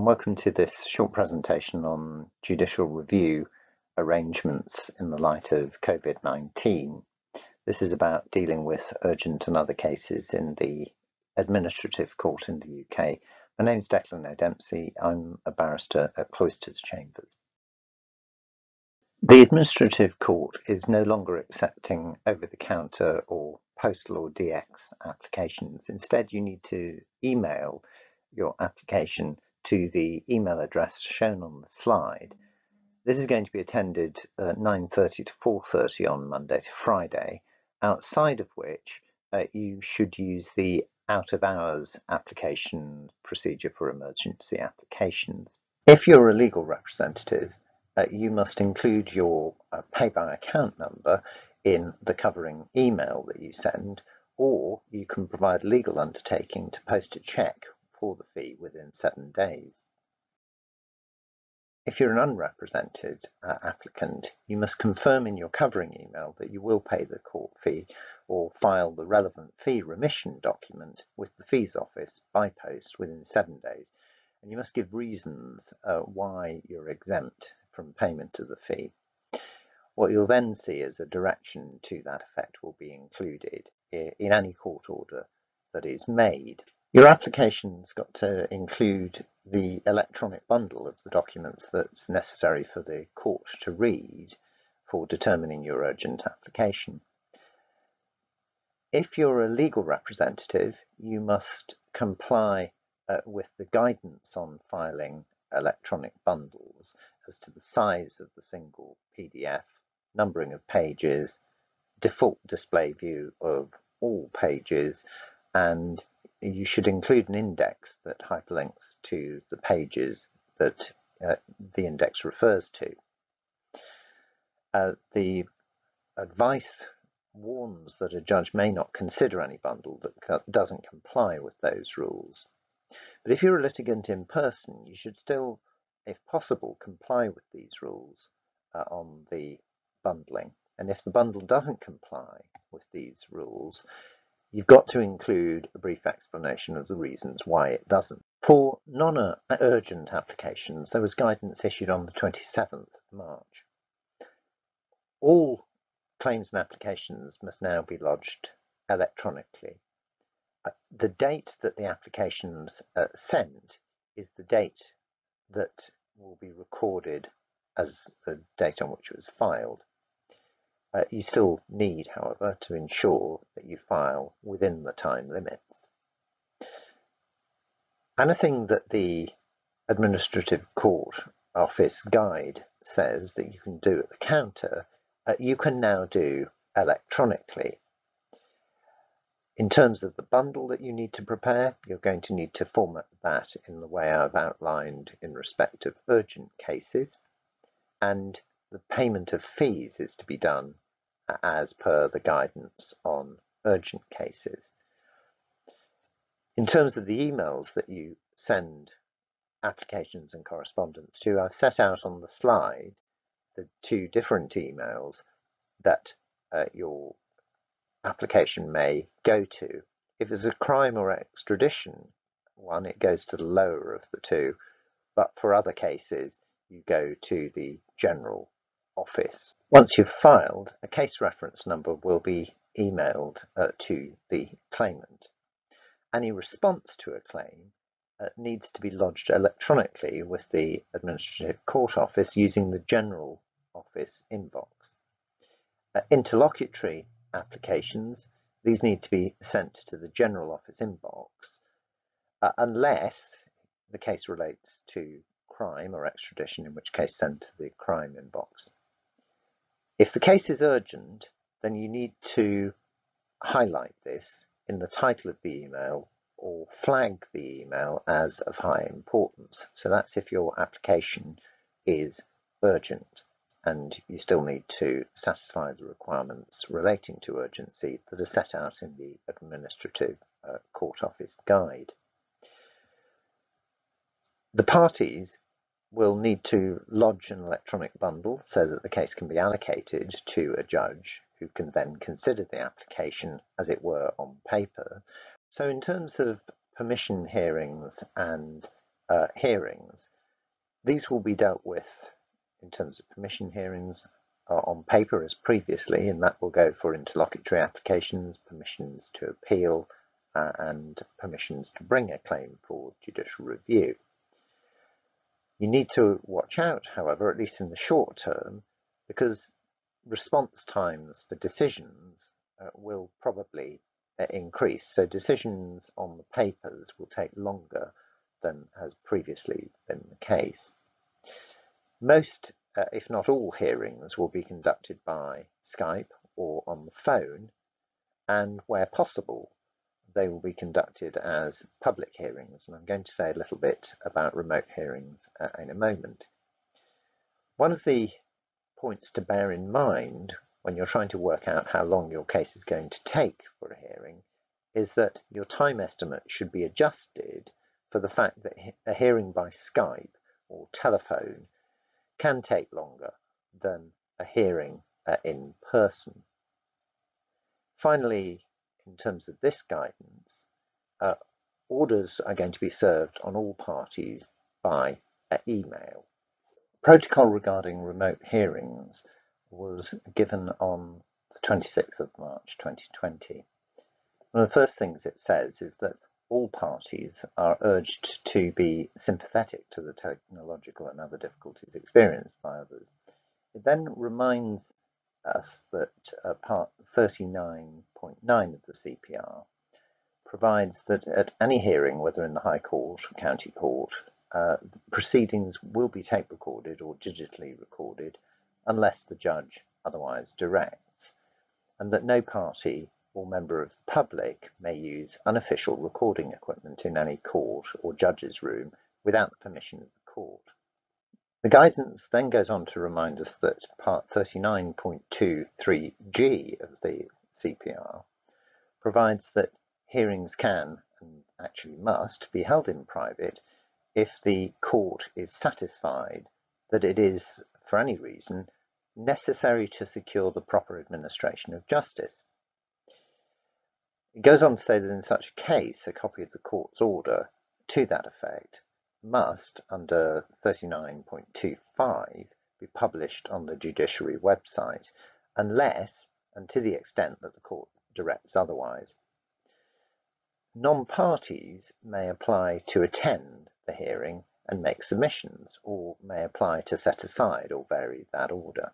and welcome to this short presentation on judicial review arrangements in the light of COVID-19. This is about dealing with urgent and other cases in the administrative court in the UK. My name is Declan O'Dempsey. I'm a barrister at Cloisters Chambers. The administrative court is no longer accepting over-the-counter or postal or DX applications. Instead, you need to email your application to the email address shown on the slide. This is going to be attended at 9:30 to 4:30 on Monday to Friday, outside of which you should use the out-of-hours application procedure for emergency applications. If you're a legal representative, you must include your pay-by-account number in the covering email that you send, or you can provide a legal undertaking to post a cheque for the fee within 7 days. If you're an unrepresented applicant, you must confirm in your covering email that you will pay the court fee or file the relevant fee remission document with the Fees Office by post within 7 days. And you must give reasons why you're exempt from payment of the fee. What you'll then see is a direction to that effect will be included in any court order that is made. Your application's got to include the electronic bundle of the documents that's necessary for the court to read for determining your urgent application. If you're a legal representative, you must comply with the guidance on filing electronic bundles as to the size of the single PDF, numbering of pages, default display view of all pages, and you should include an index that hyperlinks to the pages that the index refers to. The advice warns that a judge may not consider any bundle that doesn't comply with those rules. But if you're a litigant in person, you should still, if possible, comply with these rules on the bundling. And if the bundle doesn't comply with these rules, you've got to include a brief explanation of the reasons why it doesn't. For non-urgent applications, there was guidance issued on the 27th of March. All claims and applications must now be lodged electronically. The date that the application's sent is the date that will be recorded as the date on which it was filed. You still need, however, to ensure that you file within the time limits. Anything that the Administrative Court Office Guide says that you can do at the counter, you can now do electronically. In terms of the bundle that you need to prepare, you're going to need to format that in the way I've outlined in respect of urgent cases, and the payment of fees is to be done as per the guidance on urgent cases. In terms of the emails that you send applications and correspondence to, I've set out on the slide the two different emails that your application may go to. If it's a crime or extradition one, it goes to the lower of the two, but for other cases, you go to the general office. Once you've filed, a case reference number will be emailed to the claimant. Any response to a claim needs to be lodged electronically with the Administrative Court Office using the General Office inbox. Interlocutory applications, these need to be sent to the General Office inbox unless the case relates to crime or extradition, in which case sent to the crime inbox. If the case is urgent, then you need to highlight this in the title of the email or flag the email as of high importance. So that's if your application is urgent and you still need to satisfy the requirements relating to urgency that are set out in the Administrative Court Office Guide. The parties will need to lodge an electronic bundle so that the case can be allocated to a judge who can then consider the application as it were on paper. So in terms of permission hearings and hearings. These will be dealt with in terms of permission hearings on paper as previously, and that will go for interlocutory applications, permissions to appeal, and permissions to bring a claim for judicial review. You need to watch out, however, at least in the short term, because response times for decisions will probably increase. So decisions on the papers will take longer than has previously been the case. Most, if not all, hearings will be conducted by Skype or on the phone, and where possible, they will be conducted as public hearings. And I'm going to say a little bit about remote hearings in a moment. One of the points to bear in mind when you're trying to work out how long your case is going to take for a hearing is that your time estimate should be adjusted for the fact that a hearing by Skype or telephone can take longer than a hearing in person. Finally, in terms of this guidance, orders are going to be served on all parties by email. Protocol regarding remote hearings was given on the 26th of March 2020. One of the first things it says is that all parties are urged to be sympathetic to the technological and other difficulties experienced by others. It then reminds us that Part 39.9 of the CPR provides that at any hearing, whether in the High Court or County Court, the proceedings will be tape recorded or digitally recorded unless the judge otherwise directs, and that no party or member of the public may use unofficial recording equipment in any court or judge's room without the permission of the court. The guidance then goes on to remind us that Part 39.23G of the CPR provides that hearings can, and actually must, be held in private if the court is satisfied that it is, for any reason, necessary to secure the proper administration of justice. It goes on to say that in such a case, a copy of the court's order to that effect must, under 39.25, be published on the judiciary website, unless and to the extent that the court directs otherwise. Non-parties may apply to attend the hearing and make submissions, or may apply to set aside or vary that order.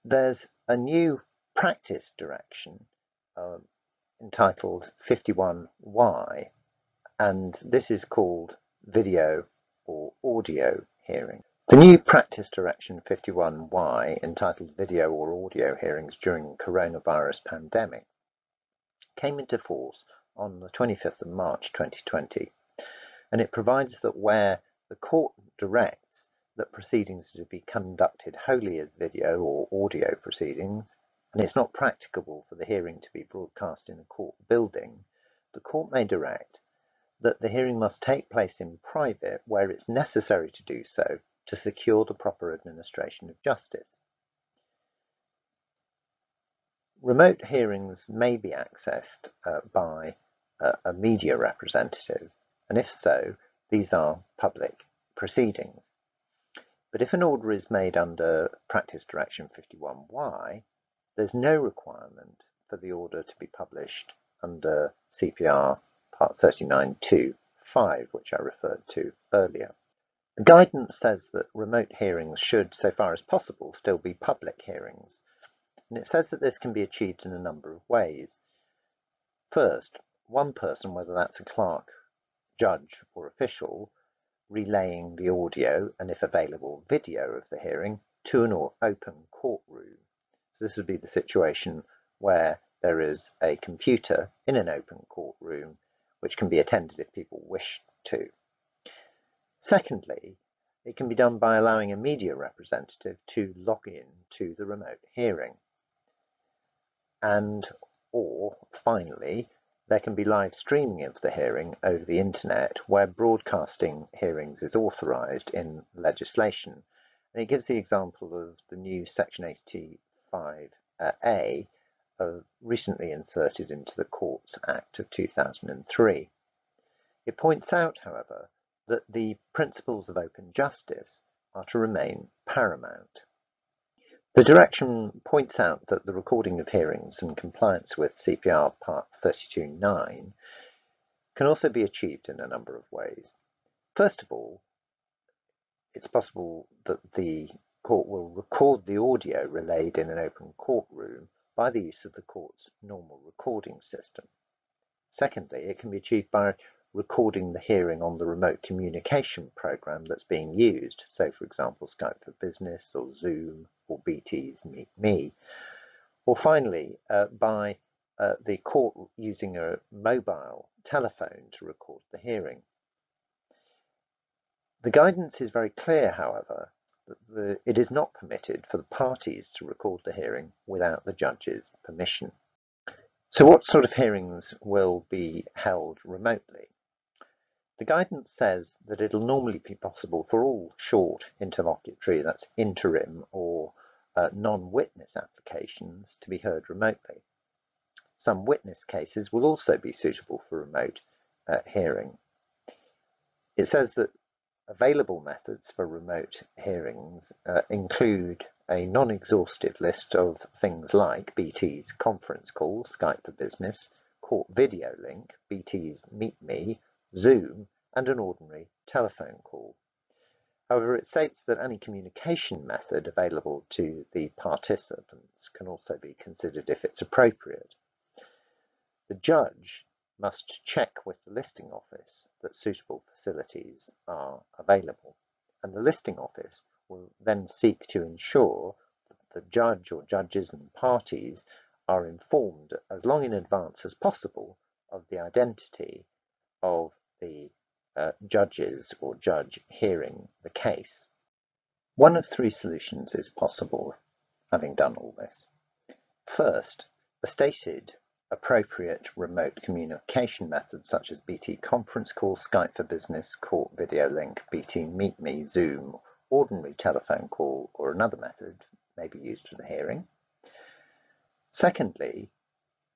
There's a new practice direction entitled 51Y, and this is called video or audio hearing. The new practice direction 51Y, entitled video or audio hearings during the coronavirus pandemic, came into force on the 25th of March 2020, and it provides that where the court directs that proceedings are to be conducted wholly as video or audio proceedings, and it's not practicable for the hearing to be broadcast in a court building, the court may direct that the hearing must take place in private where it's necessary to do so to secure the proper administration of justice. Remote hearings may be accessed by a media representative, and if so, these are public proceedings. But if an order is made under Practice Direction 51Y, there's no requirement for the order to be published under CPR Part 39.2.5, which I referred to earlier. The guidance says that remote hearings should, so far as possible, still be public hearings. And it says that this can be achieved in a number of ways. First, one person, whether that's a clerk, judge, or official, relaying the audio and, if available, video of the hearing to an open courtroom. So this would be the situation where there is a computer in an open courtroom which can be attended if people wish to. Secondly, it can be done by allowing a media representative to log in to the remote hearing. And, or finally, there can be live streaming of the hearing over the internet where broadcasting hearings is authorised in legislation. And it gives the example of the new Section 85A recently inserted into the Courts Act of 2003. It points out, however, that the principles of open justice are to remain paramount. The direction points out that the recording of hearings and compliance with CPR Part 32.9 can also be achieved in a number of ways. First of all, it's possible that the court will record the audio relayed in an open courtroom by the use of the court's normal recording system. Secondly, it can be achieved by recording the hearing on the remote communication program that's being used, so for example Skype for Business or Zoom or BT's Meet Me, or finally by the court using a mobile telephone to record the hearing. The guidance is very clear, however, that it is not permitted for the parties to record the hearing without the judge's permission. So what sort of hearings will be held remotely? The guidance says that it'll normally be possible for all short interlocutory, that's interim or non-witness applications, to be heard remotely. Some witness cases will also be suitable for remote hearing. It says that available methods for remote hearings include a non-exhaustive list of things like BT's conference call, Skype for Business, court video link, BT's Meet Me, Zoom, and an ordinary telephone call. However, it states that any communication method available to the participants can also be considered if it's appropriate. The judge must check with the listing office that suitable facilities are available, and the listing office will then seek to ensure that the judge or judges and parties are informed as long in advance as possible of the identity of the judges or judge hearing the case. One of three solutions is possible, having done all this. First, the stated appropriate remote communication methods such as BT conference call, Skype for Business, court video link, BT Meet Me, Zoom, ordinary telephone call, or another method may be used for the hearing. Secondly,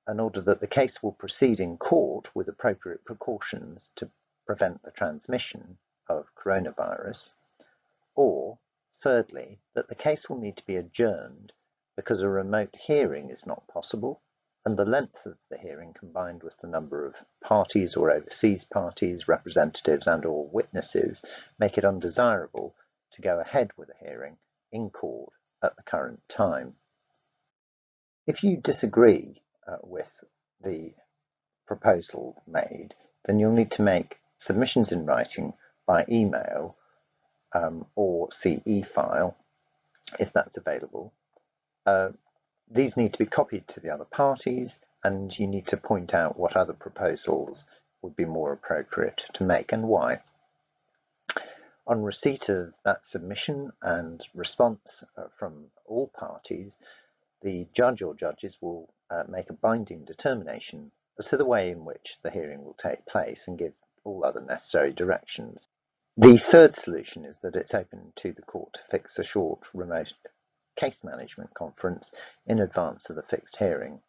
in order that the case will proceed in court with appropriate precautions to prevent the transmission of coronavirus, or thirdly, that the case will need to be adjourned because a remote hearing is not possible, and the length of the hearing combined with the number of parties or overseas parties, representatives and or witnesses make it undesirable to go ahead with a hearing in court at the current time. If you disagree with the proposal made, then you'll need to make submissions in writing by email or CE file, if that's available. These need to be copied to the other parties, and you need to point out what other proposals would be more appropriate to make and why. On receipt of that submission and response from all parties, the judge or judges will make a binding determination as to the way in which the hearing will take place and give all other necessary directions. The third solution is that it's open to the court to fix a short remote case management conference in advance of the fixed hearing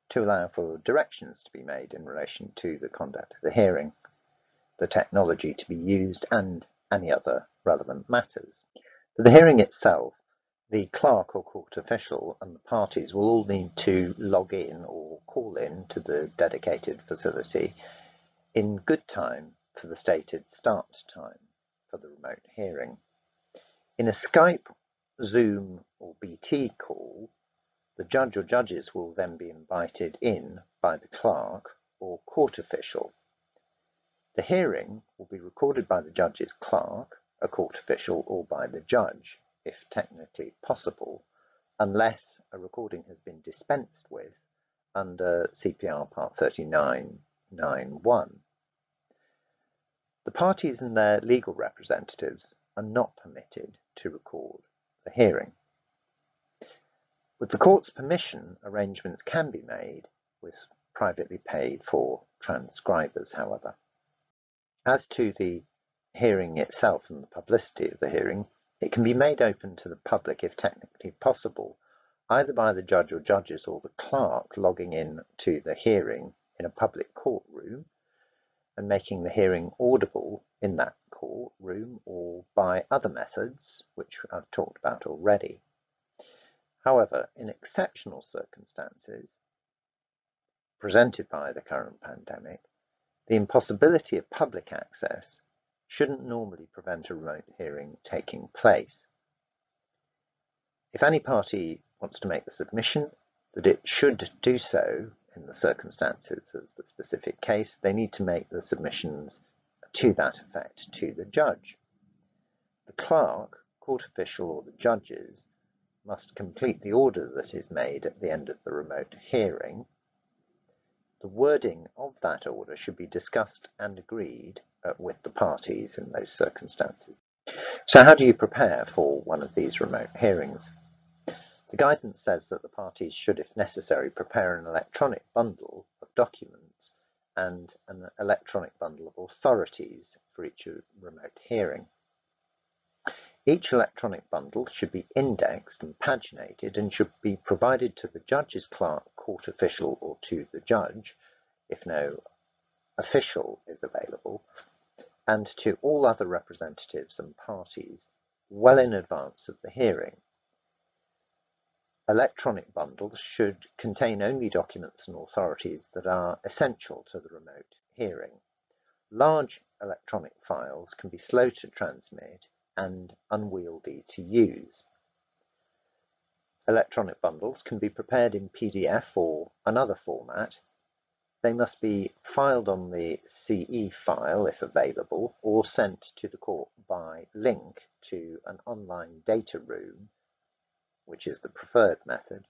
to allow for directions to be made in relation to the conduct of the hearing, the technology to be used, and any other relevant matters. For the hearing itself, the clerk or court official and the parties will all need to log in or call in to the dedicated facility in good time for the stated start time for the remote hearing. In a Skype, Zoom or BT call, the judge or judges will then be invited in by the clerk or court official. The hearing will be recorded by the judge's clerk, a court official, or by the judge, if technically possible, unless a recording has been dispensed with under CPR Part 39.9.1. The parties and their legal representatives are not permitted to record the hearing. With the court's permission, arrangements can be made with privately paid for transcribers, however. As to the hearing itself and the publicity of the hearing, it can be made open to the public if technically possible, either by the judge or judges or the clerk logging in to the hearing in a public courtroom, and making the hearing audible in that courtroom or by other methods, which I've talked about already. However, in exceptional circumstances presented by the current pandemic, the impossibility of public access shouldn't normally prevent a remote hearing taking place. If any party wants to make the submission that it should do so in the circumstances of the specific case, they need to make the submissions to that effect to the judge. The clerk, court official, or the judges must complete the order that is made at the end of the remote hearing. The wording of that order should be discussed and agreed with the parties in those circumstances. So how do you prepare for one of these remote hearings? The guidance says that the parties should, if necessary, prepare an electronic bundle of documents and an electronic bundle of authorities for each remote hearing. Each electronic bundle should be indexed and paginated and should be provided to the judge's clerk, court official, or to the judge, if no official is available, and to all other representatives and parties well in advance of the hearing. Electronic bundles should contain only documents and authorities that are essential to the remote hearing. Large electronic files can be slow to transmit and unwieldy to use. Electronic bundles can be prepared in PDF or another format. They must be filed on the CE file if available, or sent to the court by link to an online data room, which is the preferred method,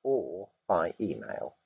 or by email.